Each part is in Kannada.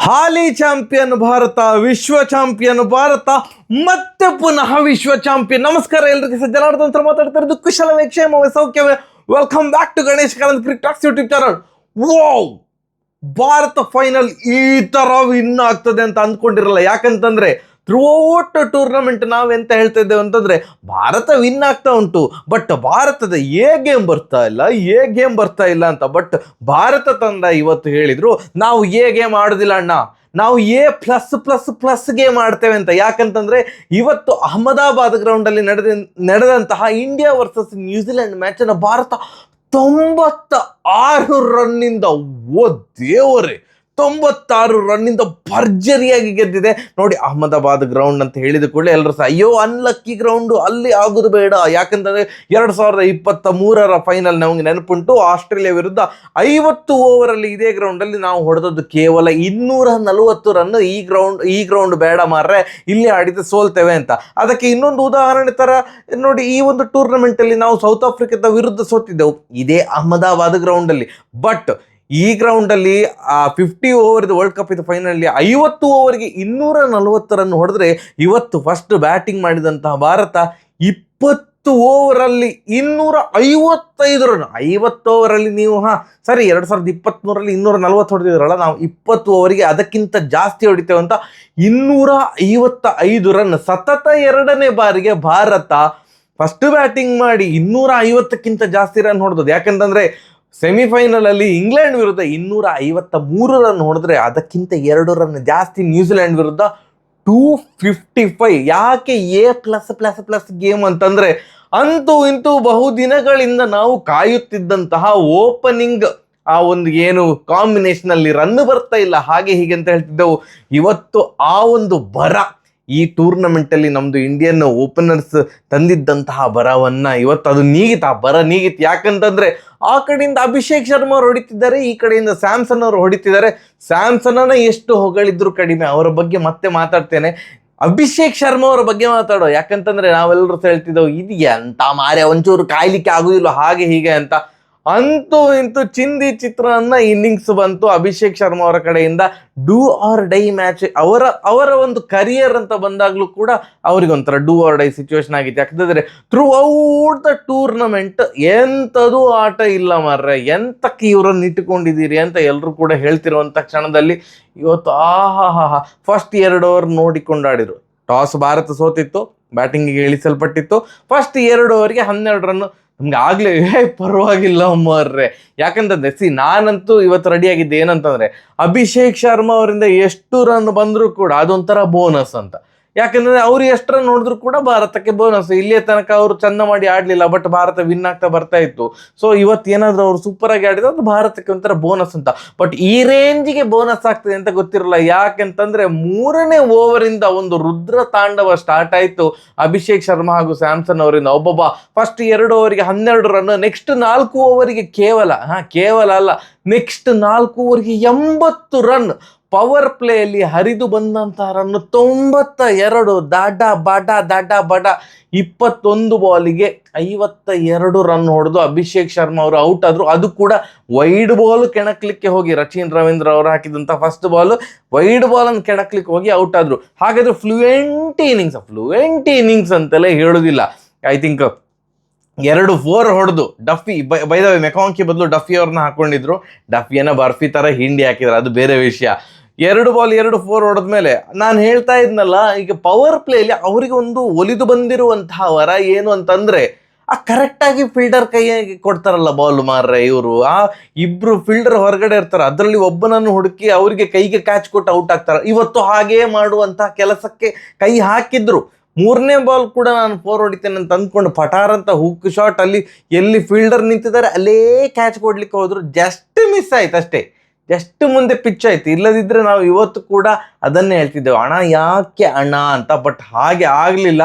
ಹಾಲಿ ಚಾಂಪಿಯನ್ ಭಾರತ, ವಿಶ್ವ ಚಾಂಪಿಯನ್ ಭಾರತ, ಮತ್ತೆ ಪುನಃ ವಿಶ್ವ ಚಾಂಪಿಯನ್. ನಮಸ್ಕಾರ ಎಲ್ರಿಗೂ, ಸಜ್ಜನಾರ್ದಂತರ ಮಾತಾಡ್ತಾ ಇರೋದು ಕುಶಲವೇ, ಕ್ಷೇಮವೇ, ಸೌಖ್ಯವೇ. Welcome back to Ganesh Karanth cricket YouTube channel. Wow, Bharat final ಈ ತರ ವಿನ್ ಆಗ್ತದೆ ಅಂತ ಅಂದ್ಕೊಂಡಿರಲ್ಲ. ಯಾಕಂತಂದ್ರೆ ಥ್ರೂಔಟ್ ಟೂರ್ನಮೆಂಟ್ ನಾವೆಂತ ಹೇಳ್ತಾ ಇದ್ದೇವೆ ಅಂತಂದ್ರೆ ಭಾರತ ವಿನ್ ಆಗ್ತಾ ಉಂಟು, ಬಟ್ ಭಾರತದ ಎ ಗೇಮ್ ಬರ್ತಾ ಇಲ್ಲ ಅಂತ. ಬಟ್ ಭಾರತ ತಂಡ ಇವತ್ತು ಹೇಳಿದ್ರು, ನಾವು ಎ ಗೇಮ್ ಆಡುದಿಲ್ಲ ಅಣ್ಣ, ನಾವು A plus plus plus game ಆಡ್ತೇವೆ ಅಂತ. ಯಾಕಂತಂದ್ರೆ ಇವತ್ತು ಅಹಮದಾಬಾದ್ ಗ್ರೌಂಡ್ ಅಲ್ಲಿ ನಡೆದಂತಹ ಇಂಡಿಯಾ ವರ್ಸಸ್ ನ್ಯೂಜಿಲೆಂಡ್ ಮ್ಯಾಚ್ ಅನ್ನು ಭಾರತ 96 ರನ್ನಿಂದ, ಓ ದೇವರೇ, 96 ರನ್ನಿಂದ ಭರ್ಜರಿಯಾಗಿ ಗೆದ್ದಿದೆ ನೋಡಿ. ಅಹಮದಾಬಾದ್ ಗ್ರೌಂಡ್ ಅಂತ ಹೇಳಿದ ಕೂಡಲೇ ಎಲ್ಲರೂ ಸಹ ಅಯ್ಯೋ ಅನ್ಲಕ್ಕಿ ಗ್ರೌಂಡ್, ಅಲ್ಲಿ ಆಗುದು ಬೇಡ. ಯಾಕಂತಂದ್ರೆ 2023 ಫೈನಲ್ ನಮಗೆ ನೆನಪುಂಟು, ಆಸ್ಟ್ರೇಲಿಯಾ ವಿರುದ್ಧ 50 ಓವರಲ್ಲಿ ಇದೇ ಗ್ರೌಂಡ್ ಅಲ್ಲಿ ನಾವು ಹೊಡೆದದ್ದು ಕೇವಲ 240 ರನ್. ಈ ಗ್ರೌಂಡ್ ಬೇಡ ಮಾರ್ರೆ, ಇಲ್ಲಿ ಆಡಿದ್ರೆ ಸೋಲ್ತೇವೆ ಅಂತ. ಅದಕ್ಕೆ ಇನ್ನೊಂದು ಉದಾಹರಣೆ ತರ ನೋಡಿ, ಈ ಒಂದು ಟೂರ್ನಮೆಂಟ್ ಅಲ್ಲಿ ನಾವು ಸೌತ್ ಆಫ್ರಿಕಾದ ವಿರುದ್ಧ ಸೋತಿದ್ದೆವು ಇದೇ ಅಹಮದಾಬಾದ್ ಗ್ರೌಂಡ್ ಅಲ್ಲಿ. ಬಟ್ ಈ ಗ್ರೌಂಡ್ ಅಲ್ಲಿ 50 ಓವರ್ ವರ್ಲ್ಡ್ ಕಪ್ ಇದು ಫೈನಲ್ 50 ಓವರ್ಗೆ 240 ರನ್ ಹೊಡೆದ್ರೆ, ಇವತ್ತು ಫಸ್ಟ್ ಬ್ಯಾಟಿಂಗ್ ಮಾಡಿದಂತಹ ಭಾರತ 20 ಓವರಲ್ಲಿ 255 ರನ್. 50 ಓವರಲ್ಲಿ ನೀವು ಸರಿ 2023 240 ಹೊಡೆದಿದ್ರಲ್ಲ, ನಾವು 20 ಓವರಿಗೆ ಅದಕ್ಕಿಂತ ಜಾಸ್ತಿ ಹೊಡಿತೇವೆ ಅಂತ 255 ರನ್. ಸತತ 2ನೇ ಬಾರಿಗೆ ಭಾರತ ಫಸ್ಟ್ ಬ್ಯಾಟಿಂಗ್ ಮಾಡಿ 250ಕ್ಕಿಂತ ಜಾಸ್ತಿ ರನ್ ಹೊಡೆದದ್ದು. ಯಾಕಂತಂದ್ರೆ ಸೆಮಿಫೈನಲ್ ಅಲ್ಲಿ ಇಂಗ್ಲೆಂಡ್ ವಿರುದ್ಧ 253 ರನ್ ಹೊಡೆದ್ರೆ, ಅದಕ್ಕಿಂತ 2 ರನ್ ಜಾಸ್ತಿ ನ್ಯೂಜಿಲೆಂಡ್ ವಿರುದ್ಧ 255. ಯಾಕೆ A plus plus plus game ಅಂತಂದ್ರೆ, ಅಂತೂ ಇಂತೂ ಬಹುದಿನಗಳಿಂದ ನಾವು ಕಾಯುತ್ತಿದ್ದಂತಹ ಓಪನಿಂಗ್ ಆ ಒಂದು ಏನು ಕಾಂಬಿನೇಷನ್ ಅಲ್ಲಿ ರನ್ ಬರ್ತಾ ಇಲ್ಲ, ಹಾಗೆ ಹೀಗೆ ಅಂತ ಹೇಳ್ತಿದ್ದೆವು. ಇವತ್ತು ಆ ಒಂದು ಬರ ಈ ಟೂರ್ನಮೆಂಟ್ ಅಲ್ಲಿ ನಮ್ದು ಇಂಡಿಯನ್ ಓಪನರ್ಸ್ ತಂದಿದ್ದಂತಹ ಬರವನ್ನ ಇವತ್ತು ಅದು ನೀಗಿತ್ತು, ಆ ಬರ ನೀಗಿತ್ತು. ಯಾಕಂತಂದ್ರೆ ಆ ಕಡೆಯಿಂದ ಅಭಿಷೇಕ್ ಶರ್ಮಾ ಅವರು ಹೊಡಿತಿದ್ದಾರೆ, ಈ ಕಡೆಯಿಂದ ಸ್ಯಾಮ್ಸನ್ ಅವರು ಹೊಡಿತಿದ್ದಾರೆ. ಸ್ಯಾಮ್ಸನ್ನ ಎಷ್ಟು ಹೊಗಳಿದ್ರು ಕಡಿಮೆ, ಅವರ ಬಗ್ಗೆ ಮತ್ತೆ ಮಾತಾಡ್ತೇನೆ. ಅಭಿಷೇಕ್ ಶರ್ಮಾ ಅವರ ಬಗ್ಗೆ ಮಾತಾಡೋ, ಯಾಕಂತಂದ್ರೆ ನಾವೆಲ್ಲರೂ ಹೇಳ್ತಿದ್ದೆವು ಇದು ಎಂತ ಮಾರೆ, ಒಂಚೂರು ಕಾಯ್ಲಿಕ್ಕೆ ಆಗುದಿಲ್ಲ ಹಾಗೆ ಹೀಗೆ ಅಂತ. ಅಂತೂ ಇಂತೂ ಚಿಂದಿ ಚಿತ್ರಾನ್ನ ಇನ್ನಿಂಗ್ಸ್ ಬಂತು ಅಭಿಷೇಕ್ ಶರ್ಮಾ ಅವರ ಕಡೆಯಿಂದ. ಡೂ ಆರ್ ಡೈ ಮ್ಯಾಚ್, ಅವರ ಒಂದು ಕರಿಯರ್ ಅಂತ ಬಂದಾಗ್ಲೂ ಕೂಡ ಅವರಿಗೊಂಥರ ಡೂ ಆರ್ ಡೈ ಸಿಚುವೇಶನ್ ಆಗಿತ್ತು. ಯಾಕಂತಂದ್ರೆ ಥ್ರೂ ಔಟ್ ದ ಟೂರ್ನಮೆಂಟ್ ಎಂಥದೂ ಆಟ ಇಲ್ಲ ಮಾರ್ರೆ, ಎಂತಕ್ಕೆ ಇವರನ್ನು ಇಟ್ಟುಕೊಂಡಿದ್ದೀರಿ ಅಂತ ಎಲ್ಲರೂ ಕೂಡ ಹೇಳ್ತಿರುವಂಥ ಕ್ಷಣದಲ್ಲಿ ಇವತ್ತು ಫಸ್ಟ್ 2 ಓವರ್ ನೋಡಿಕೊಂಡಾಡಿದ್ರು. ಟಾಸ್ ಭಾರತ ಸೋತಿತ್ತು, ಬ್ಯಾಟಿಂಗಿಗೆ ಇಳಿಸಲ್ಪಟ್ಟಿತ್ತು. ಫಸ್ಟ್ 2 ಓವರ್ಗೆ 12 ರನ್. ನಮ್ಗೆ ಆಗ್ಲೇ ಪರವಾಗಿಲ್ಲ ಮಾರ್ರೆ. ಯಾಕಂತಂದ್ರೆ ನಾನಂತೂ ಇವತ್ತು ರೆಡಿ ಆಗಿದ್ದೆ ಏನಂತಂದ್ರೆ, ಅಭಿಷೇಕ್ ಶರ್ಮಾ ಅವರಿಂದ ಎಷ್ಟು ರನ್ ಬಂದರೂ ಕೂಡ ಅದೊಂಥರ ಬೋನಸ್ ಅಂತ. ಯಾಕಂದ್ರೆ ಅವ್ರು ಎಷ್ಟು ರನ್ ನೋಡಿದ್ರು ಕೂಡ ಭಾರತಕ್ಕೆ ಬೋನಸ್. ಇಲ್ಲಿಯ ತನಕ ಅವರು ಚಂದ ಮಾಡಿ ಆಡ್ಲಿಲ್ಲ, ಬಟ್ ಭಾರತ ವಿನ್ ಆಗ್ತಾ ಬರ್ತಾ ಇತ್ತು. ಸೊ ಇವತ್ತು ಏನಾದ್ರು ಅವರು ಸೂಪರ್ ಆಗಿ ಆಡಿದ್ರೆ ಅದು ಭಾರತಕ್ಕೆ ಒಂಥರ ಬೋನಸ್ ಅಂತ. ಬಟ್ ಈ ರೇಂಜಿಗೆ ಬೋನಸ್ ಆಗ್ತದೆ ಅಂತ ಗೊತ್ತಿರಲ್ಲ. ಯಾಕೆಂತಂದ್ರೆ 3ನೇ ಓವರಿಂದ ಒಂದು ರುದ್ರ ತಾಂಡವ ಸ್ಟಾರ್ಟ್ ಆಯ್ತು ಅಭಿಷೇಕ್ ಶರ್ಮಾ ಹಾಗೂ ಸ್ಯಾಮ್ಸನ್ ಅವರಿಂದ. ಒಬ್ಬೊಬ್ಬ ಫಸ್ಟ್ 2 ಓವರಿಗೆ 12 ರನ್, ನೆಕ್ಸ್ಟ್ 4 ಓವರಿಗೆ ಕೇವಲ ಅಲ್ಲ, ನೆಕ್ಸ್ಟ್ 4 ಓವರ್ಗೆ 80 ರನ್. ಪವರ್ ಪ್ಲೇ ಅಲ್ಲಿ ಹರಿದು ಬಂದಂತಹ ರನ್ 92. ದಾಡ ಬಡ 21 ಬಾಲಿಗೆ 52 ರನ್ ಹೊಡೆದು ಅಭಿಷೇಕ್ ಶರ್ಮಾ ಅವರು ಔಟ್ ಆದ್ರು. ಅದು ಕೂಡ ವೈಡ್ ಬಾಲ್ ಕೆಣಕ್ಲಿಕ್ಕೆ ಹೋಗಿ, ರಚಿನ್ ರವೀಂದ್ರ ಅವರು ಹಾಕಿದಂತ ಫಸ್ಟ್ ಬಾಲ್ ವೈಡ್ ಬಾಲ್ ಅನ್ನು ಕೆಣಕ್ಲಿಕ್ಕೆ ಹೋಗಿ ಔಟ್ ಆದ್ರು. ಹಾಗಾದ್ರೆ ಫ್ಲೂಯೆಂಟ್ ಇನ್ನಿಂಗ್ಸ್ ಅಂತೆಲ್ಲ ಹೇಳುದಿಲ್ಲ. ಐ ಥಿಂಕ್ 2 4 ಹೊಡೆದು ಡಫಿ, ಬೈ ದ ವೇ ಮೆಕಾಂಕಿ ಬದಲು ಡಫಿ ಅವ್ರನ್ನ ಹಾಕೊಂಡಿದ್ರು. ಡಫಿಯನ್ನ ಬರ್ಫಿ ತರ ಹಿಂಡಿ ಹಾಕಿದ್ರು, ಅದು ಬೇರೆ ವಿಷಯ. 2 ಬಾಲ್ 2 4 ಹೊಡೆದ್ಮೇಲೆ ನಾನು ಹೇಳ್ತಾ ಇದ್ನಲ್ಲ, ಈಗ ಪವರ್ ಪ್ಲೇಲಿ ಅವರಿಗೆ ಒಂದು ಒಲಿದು ಬಂದಿರುವಂತಹ ವರ ಏನು ಅಂತಂದ್ರೆ, ಕರೆಕ್ಟಾಗಿ ಫೀಲ್ಡರ್ ಕೈಯಾಗಿ ಕೊಡ್ತಾರಲ್ಲ ಬಾಲ್ ಮಾರ್ರೆ ಇವರು. ಇಬ್ರು ಫೀಲ್ಡರ್ ಹೊರಗಡೆ ಇರ್ತಾರೆ, ಅದರಲ್ಲಿ ಒಬ್ಬನನ್ನು ಹುಡುಕಿ ಅವರಿಗೆ ಕೈಗೆ ಕ್ಯಾಚ್ ಕೊಟ್ಟು ಔಟ್ ಆಗ್ತಾರೆ. ಇವತ್ತು ಹಾಗೇ ಮಾಡುವಂತಹ ಕೆಲಸಕ್ಕೆ ಕೈ ಹಾಕಿದ್ರು. 3ನೇ ಬಾಲ್ ಕೂಡ ನಾನು 4 ಹೊಡಿತೇನೆ ಅಂತ ಅಂದ್ಕೊಂಡು ಪಟಾರ್ ಅಂತ ಹುಕ್ ಶಾಟ್ ಅಲ್ಲಿ ಎಲ್ಲಿ ಫೀಲ್ಡರ್ ನಿಂತಿದ್ದಾರೆ ಅಲ್ಲೇ ಕ್ಯಾಚ್ ಕೊಡ್ಲಿಕ್ಕೆ ಹೋದ್ರು. ಜಸ್ಟ್ ಮಿಸ್ ಆಯ್ತು ಅಷ್ಟೇ, ಜಸ್ಟ್ ಮುಂದೆ ಪಿಚ್ ಆಯ್ತು. ಇಲ್ಲದಿದ್ರೆ ನಾವು ಇವತ್ತು ಕೂಡ ಅದನ್ನೇ ಹೇಳ್ತಿದ್ದೇವೆ, ಅಣ್ಣ ಯಾಕೆ ಅಣ್ಣ ಅಂತ. ಬಟ್ ಹಾಗೆ ಆಗ್ಲಿಲ್ಲ,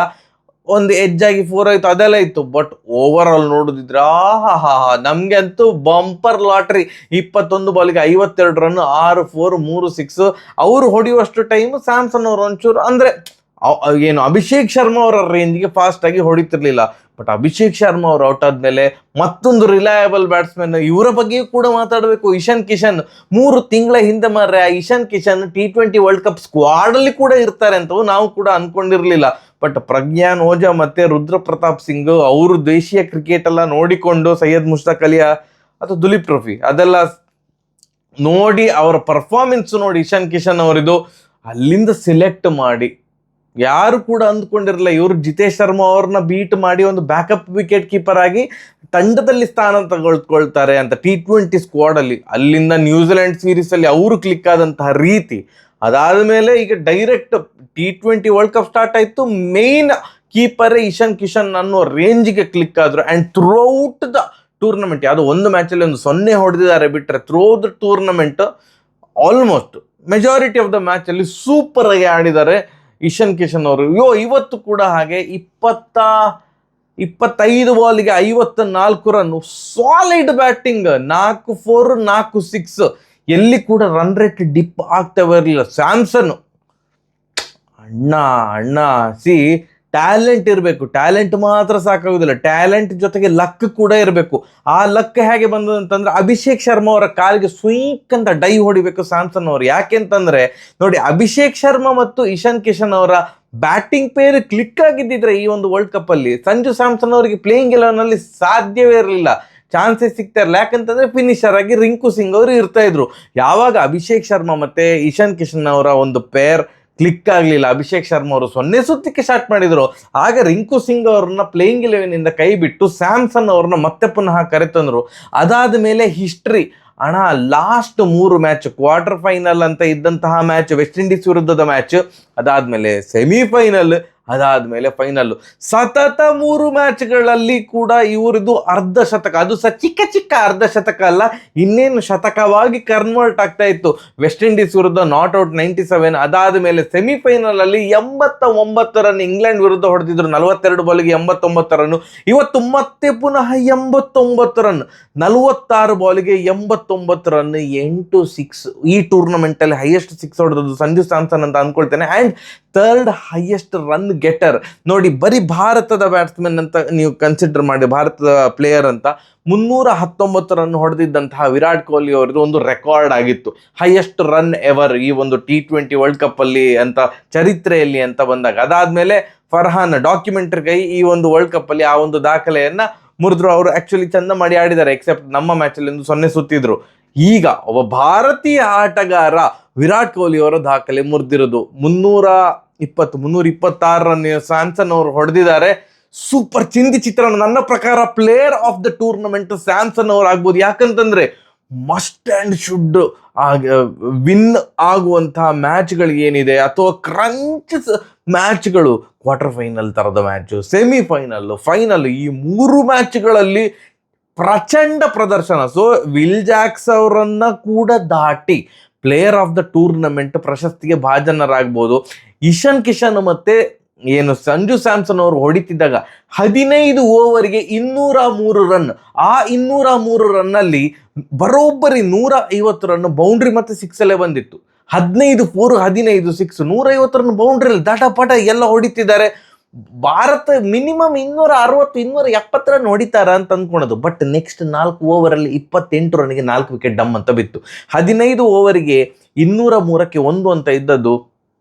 ಒಂದು ಎಜ್ಜಾಗಿ 4 ಆಯ್ತು, ಅದೆಲ್ಲ ಇತ್ತು. ಬಟ್ ಓವರ್ ಆಲ್ ನೋಡುದಿದ್ರೆ ನಮ್ಗೆ ಅಂತೂ ಬಂಪರ್ ಲಾಟ್ರಿ. 21 ಬಾಲಿಗೆ 52 ರನ್, 6 4 3 6. ಅವರು ಹೊಡೆಯುವಷ್ಟು ಟೈಮ್ ಸ್ಯಾಮ್ಸನ್ ಅವರು ಒಂಚೂರು ಅಂದ್ರೆ ಏನು ಅಭಿಷೇಕ್ ಶರ್ಮಾ ಅವರ ರೇಂಜ್ಗೆ ಫಾಸ್ಟ್ ಆಗಿ ಹೊಡಿತಿರ್ಲಿಲ್ಲ. ಬಟ್ ಅಭಿಷೇಕ್ ಶರ್ಮಾ ಅವ್ರು ಔಟ್ ಆದ್ಮೇಲೆ ಮತ್ತೊಂದು ರಿಲಯಬಲ್ ಬ್ಯಾಟ್ಸ್ಮನ್, ಇವರ ಬಗ್ಗೆಯೂ ಕೂಡ ಮಾತಾಡಬೇಕು. ಇಶಾನ್ ಕಿಶನ್ 3 ತಿಂಗಳ ಹಿಂದೆ ಮಾರ್ರೆ Ishan Kishan T20 world cup squad ಅಲ್ಲಿ ಕೂಡ ಇರ್ತಾರೆ ಅಂತವೂ ನಾವು ಕೂಡ ಅನ್ಕೊಂಡಿರ್ಲಿಲ್ಲ. ಬಟ್ ಪ್ರಜ್ಞಾನ್ ಓಜಾ ಮತ್ತೆ ರುದ್ರ ಪ್ರತಾಪ್ ಸಿಂಗ್ ಅವರು ದೇಶೀಯ ಕ್ರಿಕೆಟ್ ಎಲ್ಲ ನೋಡಿಕೊಂಡು ಸೈಯದ್ ಮುಷ್ತಾಕ್ ಅಲಿ ಅಥವಾ ದುಲೀಪ್ ಟ್ರೋಫಿ ಅದೆಲ್ಲ ನೋಡಿ ಅವರ ಪರ್ಫಾರ್ಮೆನ್ಸ್ ನೋಡಿ ಇಶಾನ್ ಕಿಶನ್ ಅವರಿದು ಅಲ್ಲಿಂದ ಸೆಲೆಕ್ಟ್ ಮಾಡಿ, ಯಾರು ಕೂಡ ಅಂದ್ಕೊಂಡಿರಲಿಲ್ಲ ಇವರು ಜಿತೇಶ್ ಶರ್ಮಾ ಅವ್ರನ್ನ ಬೀಟ್ ಮಾಡಿ ಒಂದು ಬ್ಯಾಕಪ್ ವಿಕೆಟ್ ಕೀಪರ್ ಆಗಿ ತಂಡದಲ್ಲಿ ಸ್ಥಾನ ತಗೊಳ್ತಾರೆ ಅಂತ T20 ಸ್ಕ್ವಾಡ್ ಅಲ್ಲಿ. ಅಲ್ಲಿಂದ ನ್ಯೂಜಿಲೆಂಡ್ ಸೀರೀಸ್ ಅಲ್ಲಿ ಅವರು ಕ್ಲಿಕ್ ಆದಂತಹ ರೀತಿ, ಅದಾದ್ಮೇಲೆ ಈಗ direct T20 world cup start ಆಯ್ತು, ಮೇನ್ ಕೀಪರ್ ಇಶಾನ್ ಕಿಶನ್ ಅನ್ನೋ ರೇಂಜ್ಗೆ ಕ್ಲಿಕ್ ಆದ್ರು. ಅಂಡ್ ಥ್ರೂಔಟ್ ದ ಟೂರ್ನಮೆಂಟ್ ಯಾವುದೋ ಒಂದು ಮ್ಯಾಚಲ್ಲಿ 0 ಹೊಡೆದಿದ್ದಾರೆ ಬಿಟ್ಟರೆ through the tournament almost majority of the match ಅಲ್ಲಿ ಸೂಪರ್ ಆಗಿ ಆಡಿದ್ದಾರೆ ಇಶಾನ್ ಕಿಶನ್ ಅವರು. ಇವತ್ತು ಕೂಡ ಹಾಗೆ 25 ಬಾಲಿಗೆ 54 ರನ್, ಸಾಲಿಡ್ ಬ್ಯಾಟಿಂಗ್, 4 4 4 6, ಎಲ್ಲಿ ಕೂಡ ರನ್ ರೇಟ್ ಡಿಪ್ ಆಗ್ತಾ ಇರಲಿಲ್ಲ. ಸ್ಯಾಮ್ಸನ್ ಅಣ್ಣ ಸಿ ಟ್ಯಾಲೆಂಟ್ ಇರಬೇಕು, ಟ್ಯಾಲೆಂಟ್ ಮಾತ್ರ ಸಾಕಾಗುದಿಲ್ಲ, ಟ್ಯಾಲೆಂಟ್ ಜೊತೆಗೆ ಲಕ್ ಕೂಡ ಇರಬೇಕು. ಆ ಲಕ್ ಹೇಗೆ ಬಂದದಂತಂದ್ರೆ ಅಭಿಷೇಕ್ ಶರ್ಮಾ ಅವರ ಕಾಲಿಗೆ ಸ್ವೀಕ್ ಅಂತ ಡೈ ಹೊಡಿಬೇಕು ಸ್ಯಾಮ್ಸನ್ ಅವರು. ಯಾಕೆಂತಂದ್ರೆ ನೋಡಿ, ಅಭಿಷೇಕ್ ಶರ್ಮಾ ಮತ್ತು ಇಶಾನ್ ಕಿಶನ್ ಅವರ ಬ್ಯಾಟಿಂಗ್ ಪೇರ್ ಕ್ಲಿಕ್ ಆಗಿದ್ದಿದ್ರೆ ಈ ಒಂದು ವರ್ಲ್ಡ್ ಕಪ್ ಅಲ್ಲಿ ಸಂಜು ಸ್ಯಾಮ್ಸನ್ ಅವರಿಗೆ ಪ್ಲೇಯಿಂಗ್ 11 ಅಲ್ಲಿ ಸಾಧ್ಯವೇ ಇರಲಿಲ್ಲ, ಚಾನ್ಸಸ್ ಸಿಗ್ತಾ ಇರಲಿಲ್ಲ. ಯಾಕಂತಂದ್ರೆ ಫಿನಿಶರ್ ಆಗಿ ರಿಂಕು ಸಿಂಗ್ ಅವರು ಇರ್ತಾ ಇದ್ರು. ಯಾವಾಗ ಅಭಿಷೇಕ್ ಶರ್ಮಾ ಮತ್ತೆ ಇಶಾನ್ ಕಿಶನ್ ಅವರ ಒಂದು ಪೇರ್ ಕ್ಲಿಕ್ ಆಗಲಿಲ್ಲ, ಅಭಿಷೇಕ್ ಶರ್ಮಾ ಅವರು 0 ಸುತ್ತಕ್ಕೆ ಸ್ಟಾರ್ಟ್ ಮಾಡಿದ್ರು, ಆಗ ರಿಂಕು ಸಿಂಗ್ ಅವ್ರನ್ನ ಪ್ಲೇಯಿಂಗ್ 11 ಇಂದ ಕೈ ಬಿಟ್ಟು ಸ್ಯಾಮ್ಸನ್ ಅವ್ರನ್ನ ಮತ್ತೆ ಪುನಃ ಕರೆತಂದ್ರು. ಅದಾದ ಮೇಲೆ history last 3 match, quarter final ಅಂತ ಇದ್ದಂತಹ ಮ್ಯಾಚ್ ವೆಸ್ಟ್ ಇಂಡೀಸ್ ವಿರುದ್ಧದ ಮ್ಯಾಚ್, ಅದಾದ್ಮೇಲೆ ಸೆಮಿಫೈನಲ್, ಅದಾದ್ಮೇಲೆ ಫೈನಲ್, ಸತತ 3 ಮ್ಯಾಚ್ಗಳಲ್ಲಿ ಕೂಡ ಇವರದು ಅರ್ಧ ಶತಕ, ಅದು ಚಿಕ್ಕ ಅರ್ಧ ಶತಕ ಅಲ್ಲ, ಇನ್ನೇನು ಶತಕವಾಗಿ ಕನ್ವರ್ಟ್ ಆಗ್ತಾ ಇತ್ತು. ವೆಸ್ಟ್ ಇಂಡೀಸ್ ವಿರುದ್ಧ ನಾಟ್ ಔಟ್ 97, ಅದಾದ ಮೇಲೆ ಸೆಮಿಫೈನಲ್ ಅಲ್ಲಿ 89 ರನ್ ಇಂಗ್ಲೆಂಡ್ ವಿರುದ್ಧ ಹೊಡೆದಿದ್ರು, 42 ಬಾಲಿಗೆ 89 ರನ್. ಇವತ್ತು ಮತ್ತೆ ಪುನಃ 89 ರನ್, 46 ಬಾಲಿಗೆ 89 ರನ್, 8 6. ಈ ಟೂರ್ನಮೆಂಟ್ ಅಲ್ಲಿ ಹೈಯೆಸ್ಟ್ 6 ಹೊಡೆದದ್ದು ಸಂಜು ಸ್ಯಾಮ್ಸನ್ ಅಂತ ಅನ್ಕೊಳ್ತೇನೆ. And 3rd highest run getter. ನೋಡಿ, ಬರೀ ಭಾರತದ ಬ್ಯಾಟ್ಸ್ಮನ್ ಅಂತ ನೀವು ಕನ್ಸಿಡರ್ ಮಾಡಿ, ಭಾರತದ ಪ್ಲೇಯರ್ ಅಂತ 319 ರನ್ ಹೊಡೆದಿದ್ದಂತಹ ವಿರಾಟ್ ಕೊಹ್ಲಿ ಅವರದು ಒಂದು ರೆಕಾರ್ಡ್ ಆಗಿತ್ತು, ಹೈಯೆಸ್ಟ್ ರನ್ ಎವರ್ ಈ ಒಂದು T20 ವರ್ಲ್ಡ್ ಕಪ್ ಅಲ್ಲಿ ಅಂತ ಚರಿತ್ರೆಯಲ್ಲಿ ಅಂತ ಬಂದಾಗ. ಅದಾದ್ಮೇಲೆ ಫರ್ಹಾನ್ ಡಾಕ್ಯುಮೆಂಟರಿ ಈ ಒಂದು ವರ್ಲ್ಡ್ ಕಪ್ ಅಲ್ಲಿ ಆ ಒಂದು ದಾಖಲೆಯನ್ನ ಮುರಿದ್ರು. ಅವರು ಆಕ್ಚುಲಿ ಚಂದ ಮಾಡಿ ಆಡಿದ್ದಾರೆ, ಎಕ್ಸೆಪ್ಟ್ ನಮ್ಮ ಮ್ಯಾಚ್ ಅಲ್ಲಿ 0 ಸುತ್ತಿದ್ರು. ಈಗ ಒಬ್ಬ ಭಾರತೀಯ ಆಟಗಾರ ವಿರಾಟ್ ಕೊಹ್ಲಿ ಅವರ ದಾಖಲೆ ಮುರಿದಿರೋದು 326 ರನ್ ಸ್ಯಾಮ್ಸನ್ ಅವರು ಹೊಡೆದಿದ್ದಾರೆ. ಸೂಪರ್ ಚಿಂದಿ ಚಿತ್ರಣ. ನನ್ನ ಪ್ರಕಾರ player of the tournament Samson ಅವರು ಆಗ್ಬೋದು. ಯಾಕಂತಂದ್ರೆ ಮಸ್ಟ್ ಅಂಡ್ ಶುಡ್ ವಿನ್ ಆಗುವಂತಹ ಮ್ಯಾಚ್ಗಳು ಏನಿದೆ, ಅಥವಾ ಕ್ರಂಚ್ ಮ್ಯಾಚ್ಗಳು, ಕ್ವಾರ್ಟರ್ ಫೈನಲ್ ತರದ ಮ್ಯಾಚ್, ಸೆಮಿಫೈನಲ್, ಫೈನಲ್, ಈ 3 ಮ್ಯಾಚ್ಗಳಲ್ಲಿ ಪ್ರಚಂಡ ಪ್ರದರ್ಶನ. ಸೊ ವಿಲ್ ಜಾಕ್ಸ್ ಅವರನ್ನ ಕೂಡ ದಾಟಿ ಪ್ಲೇಯರ್ ಆಫ್ ದ ಟೂರ್ನಮೆಂಟ್ ಪ್ರಶಸ್ತಿಗೆ ಭಾಜನರಾಗ್ಬೋದು. ಇಶಾನ್ ಕಿಶನ್ ಮತ್ತೆ ಏನು ಸಂಜು ಸ್ಯಾಮ್ಸನ್ ಅವರು ಹೊಡಿತಿದ್ದಾಗ 15 ಓವರ್ಗೆ 203 ರನ್, ಆ 203 ರನ್ನಲ್ಲಿ ಬರೋಬ್ಬರಿ 150 ರನ್ ಬೌಂಡ್ರಿ ಮತ್ತೆ 6 ಅಲ್ಲೇ ಬಂದಿತ್ತು. 15 4 15 6, 150 ರನ್ ಬೌಂಡ್ರಿ ದಟಪಟ ಎಲ್ಲ ಹೊಡಿತಿದ್ದಾರೆ. ಭಾರತ ಮಿನಿಮಮ್ 260 270 ರನ್ ಹೊಡಿತಾರ ಅಂತ ಅಂದ್ಕೊಳೋದು. ಬಟ್ ನೆಕ್ಸ್ಟ್ 4 ಓವರಲ್ಲಿ 28 ರನ್ಗೆ 4 ವಿಕೆಟ್ ಡಮ್ ಅಂತ ಬಿತ್ತು. 15 ಓವರಿಗೆ 203ಕ್ಕೆ 1 ಅಂತ ಇದ್ದದ್ದು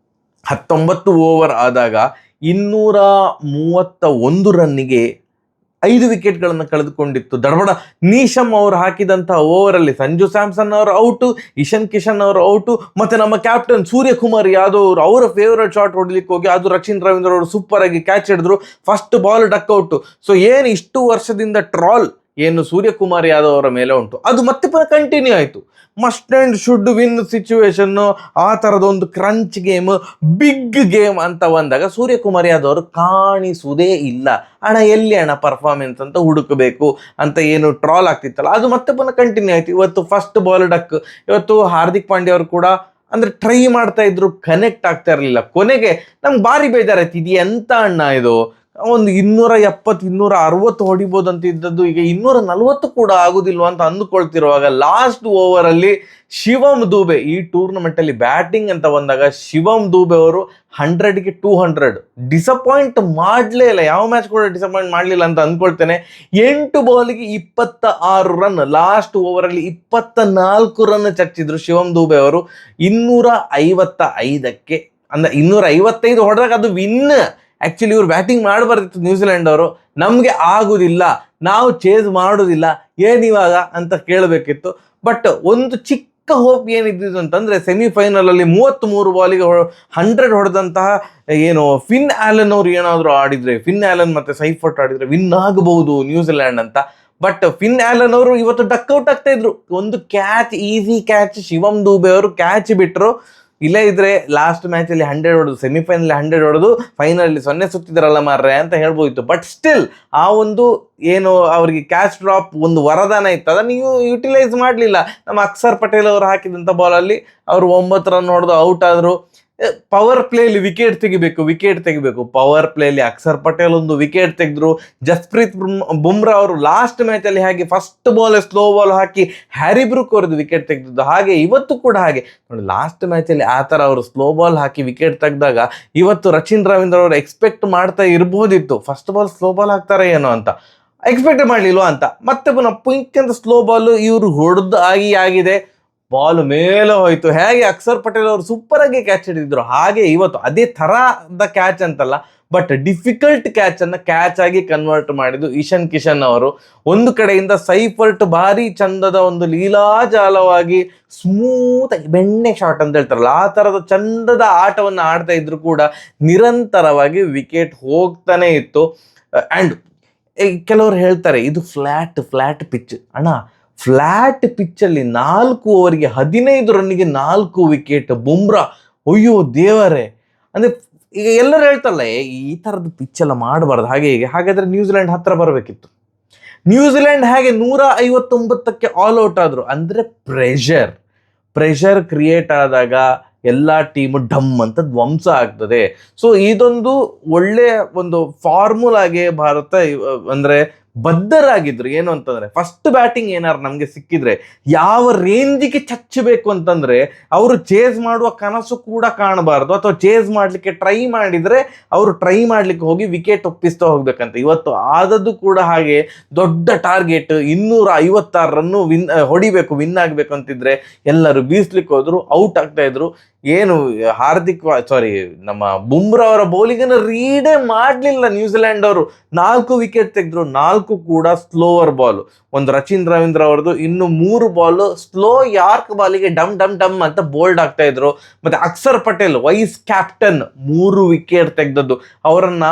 19 ಓವರ್ ಆದಾಗ 231 ರನ್ನಿಗೆ 5 ವಿಕೆಟ್ಗಳನ್ನು ಕಳೆದುಕೊಂಡಿತ್ತು. ದಡಬಡ ನೀಶಮ್ ಅವರು ಹಾಕಿದಂತಹ ಓವರಲ್ಲಿ ಸಂಜು ಸ್ಯಾಮ್ಸನ್ ಅವರು ಔಟು, ಇಶಾನ್ ಕಿಶನ್ ಅವರು ಔಟು, ಮತ್ತೆ ನಮ್ಮ ಕ್ಯಾಪ್ಟನ್ ಸೂರ್ಯಕುಮಾರ್ ಯಾದವ್ ಅವರು ಅವರ ಫೇವರೇಟ್ ಶಾಟ್ ಹೊಡ್ಲಿಕ್ಕೆ ಹೋಗಿ ಅದು ರಚಿನ್ ರವೀಂದ್ರ ಅವರು ಸೂಪರ್ ಆಗಿ ಕ್ಯಾಚ್ ಹಿಡಿದ್ರು, first ball duck out. So ಏನು ಇಷ್ಟು ವರ್ಷದಿಂದ ಟ್ರಾಲ್ ಏನು ಸೂರ್ಯಕುಮಾರ್ ಯಾದವ್ ಅವರ ಮೇಲೆ ಉಂಟು, ಅದು ಮತ್ತೆ ಪುನಃ ಕಂಟಿನ್ಯೂ ಆಯಿತು. Must and should win situation, ಆ ಥರದ ಒಂದು ಕ್ರಂಚ್ ಗೇಮ್, ಬಿಗ್ ಗೇಮ್ ಅಂತ ಬಂದಾಗ ಸೂರ್ಯಕುಮಾರ್ ಯಾದವ್ ಅವರು ಕಾಣಿಸುವುದೇ ಇಲ್ಲ. ಎಲ್ಲಿ ಪರ್ಫಾರ್ಮೆನ್ಸ್ ಅಂತ ಹುಡುಕಬೇಕು ಅಂತ ಏನು ಟ್ರಾಲ್ ಆಗ್ತಿತ್ತಲ್ಲ, ಅದು ಮತ್ತೆ ಪುನಃ ಕಂಟಿನ್ಯೂ ಆಯಿತು. ಇವತ್ತು ಫಸ್ಟ್ ಬಾಲ್ ಡಕ್. ಇವತ್ತು ಹಾರ್ದಿಕ್ ಪಾಂಡ್ಯ ಅವರು ಕೂಡ ಅಂದರೆ ಟ್ರೈ ಮಾಡ್ತಾ ಇದ್ರು, ಕನೆಕ್ಟ್ ಆಗ್ತಾ ಇರಲಿಲ್ಲ. ಕೊನೆಗೆ ನಮ್ಗೆ ಭಾರಿ ಬೇಜಾರಾಯ್ತು, ಇದು ಎಂತ ಇದು ಒಂದು 270 260 ಹೊಡಿಬೋದು ಅಂತ ಇದ್ದದ್ದು ಈಗ 240 ಕೂಡ ಆಗುದಿಲ್ವಾ ಅಂತ ಅಂದುಕೊಳ್ತಿರುವಾಗ ಲಾಸ್ಟ್ ಓವರ್ ಅಲ್ಲಿ ಶಿವಮ್ ದೂಬೆ, ಈ ಟೂರ್ನಮೆಂಟ್ ಅಲ್ಲಿ ಬ್ಯಾಟಿಂಗ್ ಅಂತ ಬಂದಾಗ ಶಿವಮ್ ದೂಬೆ ಅವರು 100ಗೆ 200 ಡಿಸಪಾಯಿಂಟ್ ಮಾಡ್ಲೇ ಇಲ್ಲ, ಯಾವ ಮ್ಯಾಚ್ ಕೂಡ ಡಿಸಪಾಯಿಂಟ್ ಮಾಡ್ಲಿಲ್ಲ ಅಂತ ಅಂದ್ಕೊಳ್ತೇನೆ. 8 ಬಾಲಿಗೆ 26 ರನ್, ಲಾಸ್ಟ್ ಓವರ್ ಅಲ್ಲಿ 24 ರನ್ ಚಚ್ಚಿದ್ರು ಶಿವಮ್ ದೂಬೆ ಅವರು. 255ಕ್ಕೆ ಅಂದ್ರೆ 255 ಹೊಡೆದಾಗ ಅದು ವಿನ್. ಆಕ್ಚುಲಿ ಇವ್ರು ಬ್ಯಾಟಿಂಗ್ ಮಾಡಬಾರ್ದಿತ್ತು ನ್ಯೂಜಿಲೆಂಡ್ ಅವರು, ನಮ್ಗೆ ಆಗುದಿಲ್ಲ, ನಾವು ಚೇಸ್ ಮಾಡುದಿಲ್ಲ, ಏನಿವಾಗ ಅಂತ ಕೇಳಬೇಕಿತ್ತು. ಬಟ್ ಒಂದು ಚಿಕ್ಕ ಹೋಪ್ ಏನಿದ್ದು ಅಂತಂದ್ರೆ ಸೆಮಿಫೈನಲ್ ಅಲ್ಲಿ 33 ಬಾಲಿಗೆ 100 ಹೊಡೆದಂತಹ ಏನು ಫಿನ್ ಆಲನ್ ಅವ್ರು ಏನಾದ್ರು ಆಡಿದ್ರೆ, ಫಿನ್ ಆಲನ್ ಮತ್ತೆ ಸೈಫರ್ಟ್ ಆಡಿದ್ರೆ ವಿನ್ ಆಗಬಹುದು ನ್ಯೂಜಿಲೆಂಡ್ ಅಂತ. ಬಟ್ ಫಿನ್ ಆಲನ್ ಅವರು ಇವತ್ತು ಡಕ್ಔಟ್ ಆಗ್ತಾ ಇದ್ರು. ಒಂದು catch, easy catch Shivam Dube ಅವರು ಕ್ಯಾಚ್ ಬಿಟ್ರು. ಇಲ್ಲೇ ಇದ್ರೆ ಲಾಸ್ಟ್ ಮ್ಯಾಚ್ ಅಲ್ಲಿ 100 ಹೊಡೆದು, ಸೆಮಿಫೈನಲ್ 100 ಹೊಡೆದು, ಫೈನಲ್ 0 ಸುತ್ತಿದ್ರಲ್ಲ ಮಾರ್ರೆ ಅಂತ ಹೇಳ್ಬೋದಿತ್ತು. ಬಟ್ ಸ್ಟಿಲ್ ಆ ಒಂದು ಏನು ಅವ್ರಿಗೆ ಕ್ಯಾಚ್ ಡ್ರಾಪ್ ಒಂದು ವರದಾನ ಇತ್ತು, ಅದನ್ನು ನೀವು ಯುಟಿಲೈಸ್ ಮಾಡಲಿಲ್ಲ. ನಮ್ಮ ಅಕ್ಷರ್ ಪಟೇಲ್ ಅವರು ಹಾಕಿದಂಥ ಬಾಲಲ್ಲಿ ಅವರು 9 ರನ್ ಹೊಡೆದು ಔಟ್ ಆದರು. ಪವರ್ ಪ್ಲೇಲಿ ವಿಕೆಟ್ ತೆಗಿಬೇಕು. ಪವರ್ ಪ್ಲೇಲಿ ಅಕ್ಷರ್ ಪಟೇಲ್ ಒಂದು ವಿಕೆಟ್ ತೆಗೆದ್ರು. ಜಸ್ಪ್ರೀತ್ ಬುಮ್ರಾ ಅವರು ಲಾಸ್ಟ್ ಮ್ಯಾಚ್ ಅಲ್ಲಿ ಹಾಗೆ ಫಸ್ಟ್ ಬಾಲ್ ಸ್ಲೋ ಬಾಲ್ ಹಾಕಿ ಹ್ಯಾರಿ ಬ್ರೂಕ್ ಅವರದ್ದು ವಿಕೆಟ್ ತೆಗೆದಿದ್ದು. ಹಾಗೆ ಇವತ್ತು ಕೂಡ ಹಾಗೆ ನೋಡಿ, ಲಾಸ್ಟ್ ಮ್ಯಾಚ್ ಅಲ್ಲಿ ಆ ತರ ಅವರು ಸ್ಲೋ ಬಾಲ್ ಹಾಕಿ ವಿಕೆಟ್ ತೆಗೆದಾಗ ಇವತ್ತು ರಚಿನ್ ರವೀಂದ್ರ ಅವರು ಎಕ್ಸ್ಪೆಕ್ಟ್ ಮಾಡ್ತಾ ಇರ್ಬೋದಿತ್ತು, ಫಸ್ಟ್ ಬಾಲ್ ಸ್ಲೋ ಬಾಲ್ ಹಾಕ್ತಾರೆ ಏನೋ ಅಂತ. ಎಕ್ಸ್ಪೆಕ್ಟ್ ಮಾಡಲಿಲ್ವಾ ಅಂತ. ಮತ್ತೆ ಪುನಃ ಪಿಂಕ್ ಅಂತ ಸ್ಲೋ ಬಾಲ್ ಇವರು ಹೊಡೆದು ಆಗಿದೆ, ಬಾಲ್ ಮೇಲೆ ಹೋಯ್ತು. ಹೇಗೆ ಅಕ್ಷರ್ ಪಟೇಲ್ ಅವರು ಸೂಪರ್ ಆಗಿ ಕ್ಯಾಚ್ ಹಿಡಿದಿದ್ರು, ಹಾಗೆ ಇವತ್ತು ಅದೇ ತರಹದ ಕ್ಯಾಚ್ ಅಂತಲ್ಲ, ಬಟ್ ಡಿಫಿಕಲ್ಟ್ ಕ್ಯಾಚ್ ಅನ್ನ ಕ್ಯಾಚ್ ಆಗಿ ಕನ್ವರ್ಟ್ ಮಾಡಿದ್ದು ಇಶಾನ್ ಕಿಶನ್ ಅವರು. ಒಂದು ಕಡೆಯಿಂದ ಸೈಫರ್ಟ್ ಭಾರಿ ಚಂದದ ಒಂದು ಲೀಲಾಜಾಲವಾಗಿ ಸ್ಮೂತ್ ಆಗಿ ಬೆಣ್ಣೆ ಶಾಟ್ ಅಂತ ಹೇಳ್ತಾರಲ್ಲ, ಆ ತರದ ಚಂದದ ಆಟವನ್ನು ಆಡ್ತಾ ಇದ್ರು ಕೂಡ ನಿರಂತರವಾಗಿ ವಿಕೆಟ್ ಹೋಗ್ತಾನೆ ಇತ್ತು. ಅಂಡ್ ಕೆಲವರು ಹೇಳ್ತಾರೆ ಇದು ಫ್ಲಾಟ್ ಪಿಚ್. ಅಣ್ಣ, ಫ್ಲಾಟ್ ಪಿಚ್ಚಲ್ಲಿ 4 ಓವರ್ಗೆ 15 ರನ್ನಿಗೆ 4 ವಿಕೆಟ್. ಬುಮ್ರಾ, ಅಯ್ಯೋ ದೇವರೇ, ಅಂದ್ರೆ ಈಗ ಎಲ್ಲರೂ ಹೇಳ್ತಾರಲ್ಲ ಈ ಥರದ್ದು ಪಿಚ್ಚೆಲ್ಲ ಮಾಡಬಾರ್ದು ಹಾಗೆ ಹೀಗೆ. ಹಾಗಾದ್ರೆ ನ್ಯೂಜಿಲೆಂಡ್ ಹತ್ರ ಬರಬೇಕಿತ್ತು. ನ್ಯೂಜಿಲೆಂಡ್ ಹೇಗೆ 159ಕ್ಕೆ ಆಲ್ ಔಟ್ ಆದ್ರು ಅಂದ್ರೆ ಪ್ರೆಷರ್ ಕ್ರಿಯೇಟ್ ಆದಾಗ ಎಲ್ಲ ಟೀಮು ಡಮ್ ಅಂತ ಧ್ವಂಸ ಆಗ್ತದೆ. ಸೊ ಇದೊಂದು ಒಳ್ಳೆಯ ಒಂದು ಫಾರ್ಮುಲಾಗೆ ಭಾರತ ಅಂದ್ರೆ ಬದ್ಧರಾಗಿದ್ರು. ಏನು ಅಂತಂದ್ರೆ ಫಸ್ಟ್ ಬ್ಯಾಟಿಂಗ್ ಏನಾರು ನಮ್ಗೆ ಸಿಕ್ಕಿದ್ರೆ ಯಾವ ರೇಂಜಿಗೆ ಚಚ್ಚಬೇಕು ಅಂತಂದ್ರೆ ಅವರು ಚೇಸ್ ಮಾಡುವ ಕನಸು ಕೂಡ ಕಾಣಬಾರ್ದು, ಅಥವಾ ಚೇಸ್ ಮಾಡ್ಲಿಕ್ಕೆ ಟ್ರೈ ಮಾಡಿದ್ರೆ ಅವರು ಟ್ರೈ ಮಾಡ್ಲಿಕ್ಕೆ ಹೋಗಿ ವಿಕೆಟ್ ಒಪ್ಪಿಸ್ತಾ ಹೋಗ್ಬೇಕಂತ. ಇವತ್ತು ಆದದ್ದು ಕೂಡ ಹಾಗೆ. ದೊಡ್ಡ ಟಾರ್ಗೆಟ್ 256 ರನ್ನು ಹೊಡಿಬೇಕು, ವಿನ್ ಆಗ್ಬೇಕು ಅಂತಿದ್ರೆ ಎಲ್ಲರೂ ಬೀಸ್ಲಿಕ್ಕೆ ಹೋದ್ರು, ಔಟ್ ಆಗ್ತಾ ಇದ್ರು. ಏನು ನಮ್ಮ ಬುಮ್ರಾ ಅವರ ಬೌಲಿಂಗನ್ನು ರೀಡೇ ಮಾಡಲಿಲ್ಲ ನ್ಯೂಜಿಲೆಂಡ್ ಅವರು. 4 ವಿಕೆಟ್ ತೆಗೆದ್ರು, 4 ಕೂಡ ಸ್ಲೋವರ್ ಬಾಲ್. ಒಂದು ರಚಿನ್ ರವೀಂದ್ರ ಅವರದು, ಇನ್ನು 3 ಬಾಲ್ ಸ್ಲೋ ಯಾರ್ಕ್ ಬಾಲಿಗೆ ಡಮ್ ಅಂತ ಬೋಲ್ಡ್ ಆಗ್ತಾ ಇದ್ರು. ಮತ್ತೆ Akshar Patel vice captain 3 wicket ತೆಗೆದದ್ದು. ಅವರನ್ನ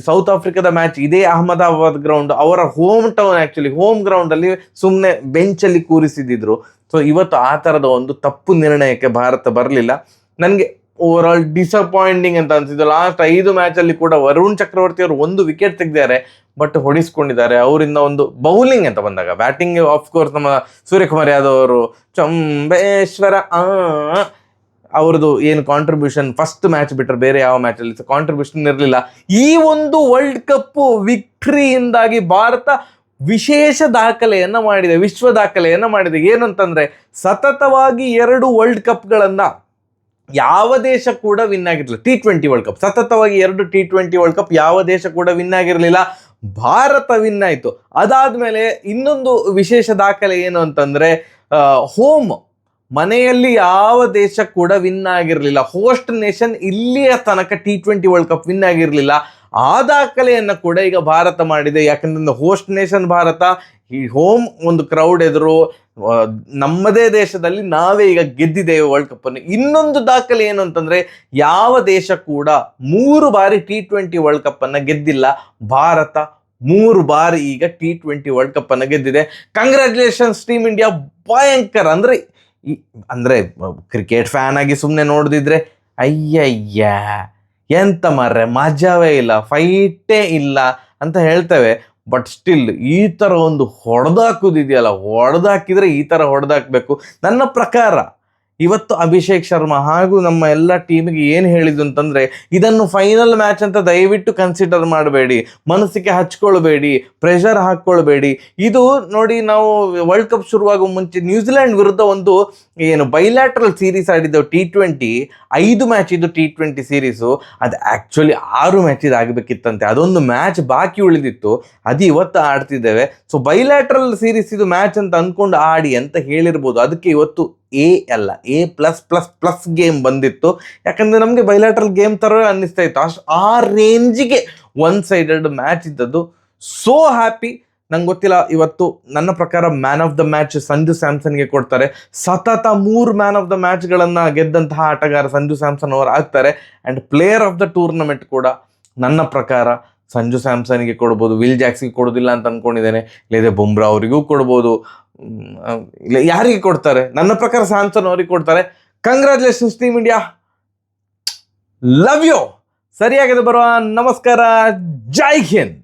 ಸೌತ್ ಆಫ್ರಿಕಾದ ಮ್ಯಾಚ್ ಇದೇ ಅಹಮದಾಬಾದ್ ಗ್ರೌಂಡ್, ಅವರ home town, actually home ground ಅಲ್ಲಿ ಸುಮ್ಮನೆ ಬೆಂಚಲ್ಲಿ ಕೂರಿಸಿದ್ರು. ಸೊ ಇವತ್ತು ಆ ಥರದ ಒಂದು ತಪ್ಪು ನಿರ್ಣಯಕ್ಕೆ ಭಾರತ ಬರಲಿಲ್ಲ. ನನಗೆ ಓವರ್ ಆಲ್ ಡಿಸಪಾಯಿಂಟಿಂಗ್ ಅಂತ ಅನ್ಸಿದ್ದು. ಲಾಸ್ಟ್ 5 ಮ್ಯಾಚಲ್ಲಿ ಕೂಡ ವರುಣ್ ಚಕ್ರವರ್ತಿ ಅವರು 1 ವಿಕೆಟ್ ತೆಗೆದಿದ್ದಾರೆ, ಬಟ್ ಹೊಡಿಸ್ಕೊಂಡಿದ್ದಾರೆ. ಅವರಿಂದ ಒಂದು ಬೌಲಿಂಗ್ ಅಂತ ಬಂದಾಗ, ಬ್ಯಾಟಿಂಗ್ ಆಫ್ಕೋರ್ಸ್ ನಮ್ಮ ಸೂರ್ಯಕುಮಾರ್ ಯಾದವ್ ಅವರು ಚಂಬೇಶ್ವರ ಅವ್ರದ್ದು ಏನು ಕಾಂಟ್ರಿಬ್ಯೂಷನ್ ಫಸ್ಟ್ ಮ್ಯಾಚ್ ಬಿಟ್ಟರೆ ಬೇರೆ ಯಾವ ಮ್ಯಾಚಲ್ಲಿ ಕಾಂಟ್ರಿಬ್ಯೂಷನ್ ಇರಲಿಲ್ಲ. ಈ ಒಂದು ವರ್ಲ್ಡ್ ಕಪ್ ವಿಕ್ಟ್ರಿಯಿಂದಾಗಿ ಭಾರತ ವಿಶೇಷ ದಾಖಲೆಯನ್ನ ಮಾಡಿದೆ, ವಿಶ್ವ ದಾಖಲೆಯನ್ನ ಮಾಡಿದೆ. ಏನು ಅಂತಂದ್ರೆ ಸತತವಾಗಿ 2 ವರ್ಲ್ಡ್ ಕಪ್ಗಳನ್ನ ಯಾವ ದೇಶ ಕೂಡ ವಿನ್ ಆಗಿರಲಿಲ್ಲ. T20 ವರ್ಲ್ಡ್ ಕಪ್ ಸತತವಾಗಿ 2 T20 ವರ್ಲ್ಡ್ ಕಪ್ ಯಾವ ದೇಶ ಕೂಡ ವಿನ್ ಆಗಿರಲಿಲ್ಲ, ಭಾರತ ವಿನ್ ಆಯ್ತು. ಅದಾದ್ಮೇಲೆ ಇನ್ನೊಂದು ವಿಶೇಷ ದಾಖಲೆ ಏನು ಅಂತಂದ್ರೆ ಹೋಮ್ ಮನೆಯಲ್ಲಿ ಯಾವ ದೇಶ ಕೂಡ ವಿನ್ ಆಗಿರಲಿಲ್ಲ. ಹೋಸ್ಟ್ ನೇಷನ್ ಇಲ್ಲಿಯ ತನಕ T20 ವರ್ಲ್ಡ್ ಕಪ್ ವಿನ್ ಆಗಿರಲಿಲ್ಲ. ಆ ದಾಖಲೆಯನ್ನು ಕೂಡ ಈಗ ಭಾರತ ಮಾಡಿದೆ. ಯಾಕಂದ್ರೆ ಹೋಸ್ಟ್ ನೇಷನ್ ಭಾರತ, ಈ ಹೋಮ್ ಒಂದು ಕ್ರೌಡ್ ಎದುರು ನಮ್ಮದೇ ದೇಶದಲ್ಲಿ ನಾವೇ ಈಗ ಗೆದ್ದಿದ್ದೇವೆ ವರ್ಲ್ಡ್ ಕಪ್ ಅನ್ನು. ಇನ್ನೊಂದು ದಾಖಲೆ ಏನು ಅಂತಂದ್ರೆ ಯಾವ ದೇಶ ಕೂಡ 3 ಬಾರಿ T20 ವರ್ಲ್ಡ್ ಕಪ್ ಅನ್ನ ಗೆದ್ದಿಲ್ಲ. ಭಾರತ 3 ಬಾರಿ ಈಗ T20 ವರ್ಲ್ಡ್ ಕಪ್ ಅನ್ನ ಗೆದ್ದಿದೆ. Congratulations team India. ಭಯಂಕರ ಅಂದ್ರೆ ಕ್ರಿಕೆಟ್ ಫ್ಯಾನ್ ಆಗಿ ಸುಮ್ಮನೆ ನೋಡಿದ್ರೆ ಅಯ್ಯಯ್ಯ ಎಂತ ಮಾರ್ರೆ ಮಜವೇ ಇಲ್ಲ, ಫೈಟೇ ಇಲ್ಲ ಅಂತ ಹೇಳ್ತೇವೆ. ಬಟ್ ಸ್ಟಿಲ್ ಈ ಥರ ಒಂದು ಹೊಡೆದಾಕುದಿದೆಯಲ್ಲ, ಹೊಡೆದಾಕಿದ್ರೆ ಈ ಥರ ಹೊಡೆದಾಕಬೇಕು. ನನ್ನ ಪ್ರಕಾರ ಇವತ್ತು ಅಭಿಷೇಕ್ ಶರ್ಮಾ ಹಾಗೂ ನಮ್ಮ ಎಲ್ಲ ಟೀಮಿಗೆ ಏನು ಹೇಳಿದ್ದು ಅಂತಂದರೆ, ಇದನ್ನು ಫೈನಲ್ ಮ್ಯಾಚ್ ಅಂತ ದಯವಿಟ್ಟು ಕನ್ಸಿಡರ್ ಮಾಡಬೇಡಿ, ಮನಸ್ಸಿಗೆ ಹಚ್ಕೊಳ್ಬೇಡಿ, ಪ್ರೆಷರ್ ಹಾಕ್ಕೊಳ್ಬೇಡಿ. ಇದು ನೋಡಿ, ನಾವು ವರ್ಲ್ಡ್ ಕಪ್ ಶುರುವಾಗುವ ಮುಂಚೆ ನ್ಯೂಜಿಲೆಂಡ್ ವಿರುದ್ಧ ಒಂದು ಏನು ಬೈಲ್ಯಾಟ್ರಲ್ ಸೀರೀಸ್ ಆಡಿದ್ದೆವು T20, 5 ಮ್ಯಾಚ್ ಇದು T20 ಸೀರೀಸು. ಅದು ಆ್ಯಕ್ಚುಲಿ 6 ಮ್ಯಾಚ್ ಇದು ಆಗಬೇಕಿತ್ತಂತೆ, ಅದೊಂದು ಮ್ಯಾಚ್ ಬಾಕಿ ಉಳಿದಿತ್ತು, ಅದು ಇವತ್ತು ಆಡ್ತಿದ್ದೇವೆ. ಸೊ ಬೈಲ್ಯಾಟ್ರಲ್ ಸೀರೀಸ್ ಇದು ಮ್ಯಾಚ್ ಅಂತ ಅಂದ್ಕೊಂಡು ಆಡಿ ಅಂತ ಹೇಳಿರ್ಬೋದು. ಅದಕ್ಕೆ ಇವತ್ತು A+++ ಗೇಮ್ ಬಂದಿತ್ತು. ಯಾಕಂದರೆ ನಮಗೆ ಬೈಲ್ಯಾಟ್ರಲ್ ಗೇಮ್ ಥರ ಅನ್ನಿಸ್ತಾ ಇತ್ತು, ಆ ರೇಂಜಿಗೆ ಒನ್ ಸೈಡೆಡ್ ಮ್ಯಾಚ್ ಇದ್ದದ್ದು. So happy. ನಂಗೆ ಗೊತ್ತಿಲ್ಲ, ಇವತ್ತು ನನ್ನ ಪ್ರಕಾರ man of the match Sanju ಸ್ಯಾಮ್ಸನ್ಗೆ ಕೊಡ್ತಾರೆ. ಸತತ 3 ಮ್ಯಾನ್ ಆಫ್ ದ ಮ್ಯಾಚ್ಗಳನ್ನು ಗೆದ್ದಂತಹ ಆಟಗಾರ ಸಂಜು ಸ್ಯಾಮ್ಸನ್ ಅವರು ಆಗ್ತಾರೆ. And player of the tournament ಕೂಡ ನನ್ನ ಪ್ರಕಾರ ಸಂಜು ಸ್ಯಾಮ್ಸನ್ಗೆ ಕೊಡ್ಬೋದು, ವಿಲ್ ಜಾಕ್ಸ್ಗೆ ಕೊಡೋದಿಲ್ಲ ಅಂತ ಅಂದ್ಕೊಂಡಿದ್ದೇನೆ. ಇಲ್ಲದೆ ಬುಮ್ರಾ ಅವರಿಗೂ ಕೊಡ್ಬೋದು, ಇಲ್ಲ ಯಾರಿಗೆ ಕೊಡ್ತಾರೆ? ನನ್ನ ಪ್ರಕಾರ ಸ್ಯಾಮ್ಸನ್ ಅವರಿಗೆ ಕೊಡ್ತಾರೆ. Congratulations team India, love you. ಸರಿಯಾಗಿದೆ ಬರುವ. ನಮಸ್ಕಾರ, ಜೈ ಹಿಂದ್.